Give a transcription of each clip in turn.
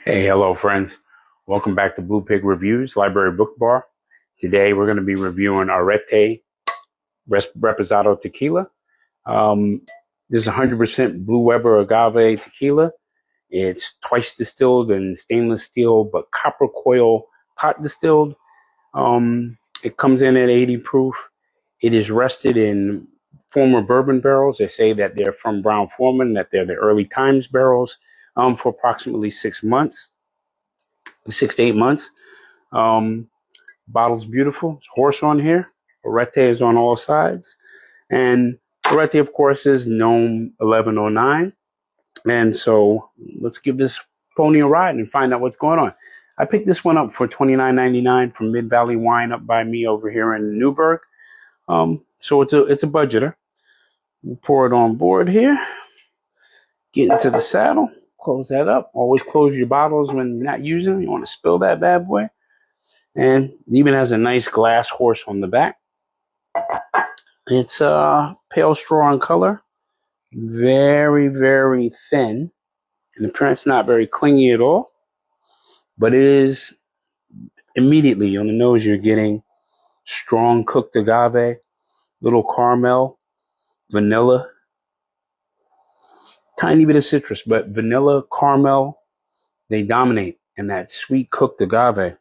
Hey, hello friends. Welcome back to Blue Pig Reviews, Library Book Bar. Today we're going to be reviewing Arette Repasado Tequila. This is 100% Blue Weber agave tequila. It's twice distilled in stainless steel, but copper coil pot distilled. It comes in at 80 proof. It is rested in former bourbon barrels. They say that they're from Brown Forman, that they're the early times barrels for approximately 6 months. 6 to 8 months. Bottle's beautiful. There's horse on here. Arette is on all sides. And Arette, of course, is Gnome 1109. And so let's give this pony a ride and find out what's going on. I picked this one up for $29.99 from Mid Valley Wine up by me over here in Newburgh. So it's a budgeter. We'll pour it on board here. Get into the saddle. Close that up. Always close your bottles when you're not using them. You want to spill that bad boy. And it even has a nice glass horse on the back. It's pale straw in color. Very, very thin. In appearance, not very clingy at all. But it is immediately on the nose, you're getting strong cooked agave, little caramel, vanilla, tiny bit of citrus, but vanilla, caramel, they dominate in that sweet cooked agave.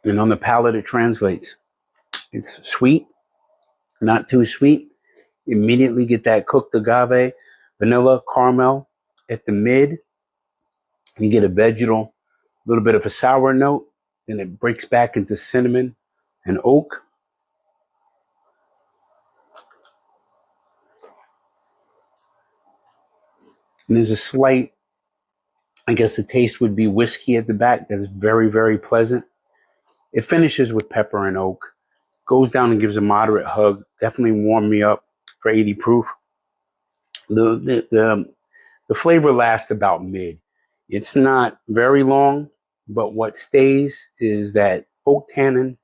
And on the palate, it translates. It's sweet, not too sweet. Immediately get that cooked agave, vanilla, caramel. At the mid, you get a vegetal, a little bit of a sour note. Then it breaks back into cinnamon and oak. And there's a slight, I guess the taste would be whiskey at the back. That's very, very pleasant. It finishes with pepper and oak. Goes down and gives a moderate hug. Definitely warm me up for 80 proof. The flavor lasts about mid. It's not very long, but what stays is that oak tannin,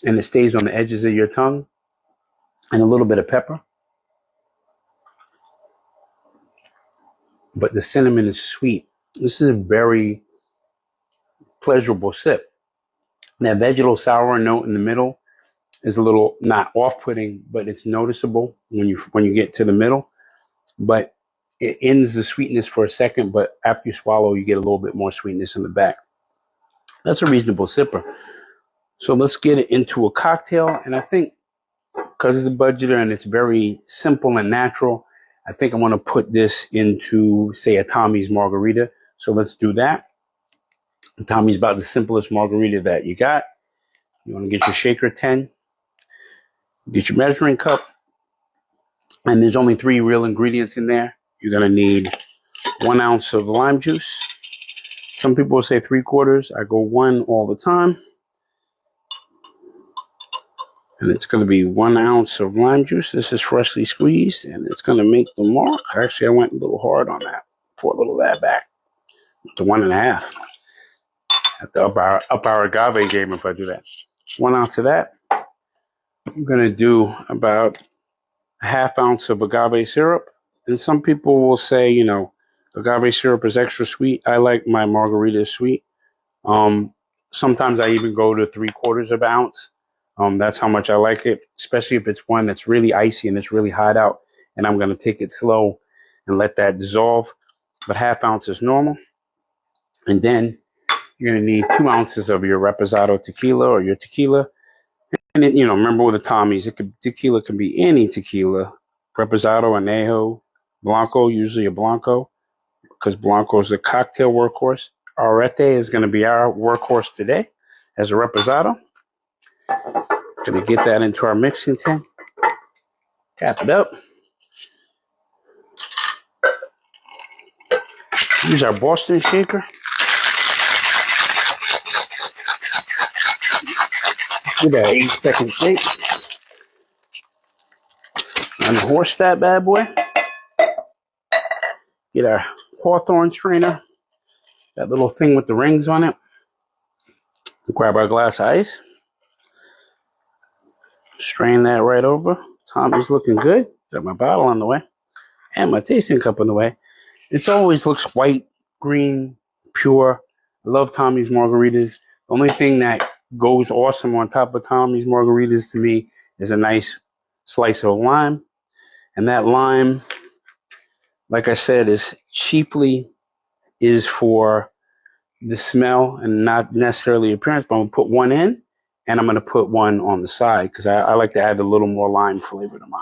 and it stays on the edges of your tongue, and a little bit of pepper. But the cinnamon is sweet. This is a very pleasurable sip. That vegetal sour note in the middle is a little not off-putting, but it's noticeable when you get to the middle. But it ends the sweetness for a second, but after you swallow, you get a little bit more sweetness in the back. That's a reasonable sipper. So let's get it into a cocktail. And I think because it's a budgeter and it's very simple and natural, I think I want to put this into, say, a Tommy's margarita. So let's do that. Tommy's about the simplest margarita that you got. You want to get your shaker 10, get your measuring cup, and there's only 3 real ingredients in there. You're going to need 1 ounce of lime juice. Some people will say 3/4. I go 1 all the time. And it's going to be 1 ounce of lime juice. This is freshly squeezed, and it's going to make the mark. Actually, I went a little hard on that. Pour a little of that back to 1.5. Have to up our agave game if I do that. 1 ounce of that. I'm going to do about a 1/2 ounce of agave syrup. And some people will say, you know, agave syrup is extra sweet. I like my margarita sweet. Sometimes I even go to 3/4 ounce. That's how much I like it, especially if it's one that's really icy and it's really hot out. And I'm going to take it slow and let that dissolve. But 1/2 ounce is normal. And then you're going to need 2 ounces of your Reposado tequila or your tequila. And it, remember with the Tommies, tequila can be any tequila. Reposado, anejo, blanco, usually a blanco, because blanco is a cocktail workhorse. Arette is going to be our workhorse today as a Reposado. Going to get that into our mixing tin. Cap it up. Use our Boston shaker. Give that 8-second shake. Unhorse that bad boy. Get our Hawthorne strainer. That little thing with the rings on it. Grab our glass of ice. Strain that right over. Tommy's looking good. Got my bottle on the way. And my tasting cup in the way. It always looks white, green, pure. I love Tommy's margaritas. The only thing that goes awesome on top of Tommy's margaritas to me is a nice slice of lime. And that lime, like I said, is for the smell and not necessarily appearance, but I'm going to put one in and I'm going to put one on the side because I like to add a little more lime flavor to mine.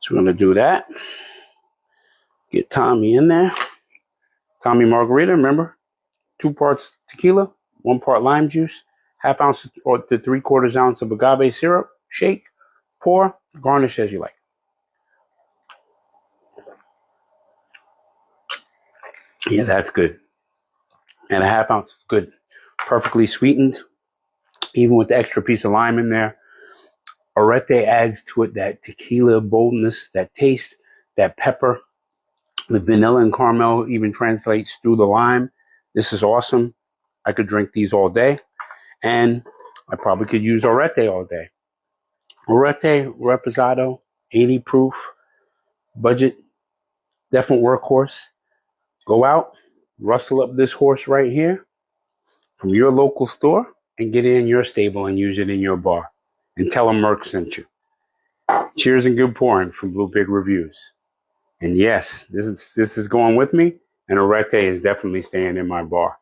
So we're going to do that. Get Tommy in there. Tommy margarita, remember? 2 parts tequila, 1 part lime juice, ½ ounce or to 3/4 ounce of agave syrup. Shake, pour, garnish as you like. Yeah, that's good. And ½ ounce is good. Perfectly sweetened, even with the extra piece of lime in there. Arette adds to it that tequila boldness, that taste, that pepper. The vanilla and caramel even translates through the lime. This is awesome. I could drink these all day. And I probably could use Arette all day. Arette Repasado, 80 proof, budget, definite workhorse. Go out, rustle up this horse right here from your local store and get it in your stable and use it in your bar. And tell them Merck sent you. Cheers and good pouring from Blue Pig Reviews. And yes, this is going with me, and Arette is definitely staying in my bar.